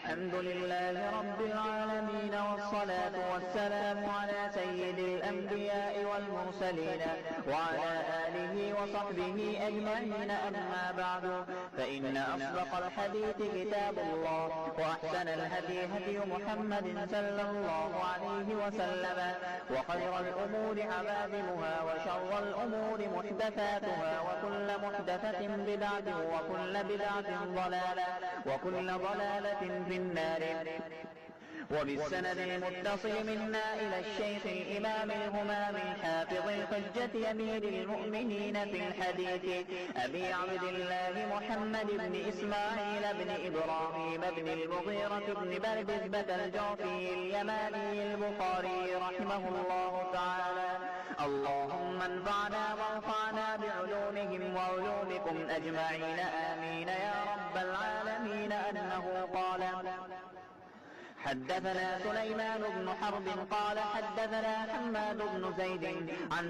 الحمد لله رب العالمين، والصلاة والسلام على سيد الأنبياء والمرسلين وعلى آله وصحبه أجمعين. أما بعد، فإن أصدق الحديث كتاب الله، وأحسن الهدي هدي محمد صلى الله عليه وسلم، وخير الأمور عبادها، وشر الأمور محدثاتها، وكل محدثة بدعة، وكل بدعة ضلالة، وكل ضلالة في النار. وبالسند المتصل منا إلى الشيخ الإمام الهمام الحافظ الحجة أمير المؤمنين في الحديث أبي عبد الله محمد بن إسماعيل بن إبراهيم بن المغيرة بن بردزبة الجعفي اليماني البخاري رحمه الله تعالى. اللهم انفعنا وارفعنا بعلومهم وعلومكم أجمعين، آمين يا رب العالمين. أنه قال: حدثنا سليمان بن حرب قال حدثنا حماد بن زيد عن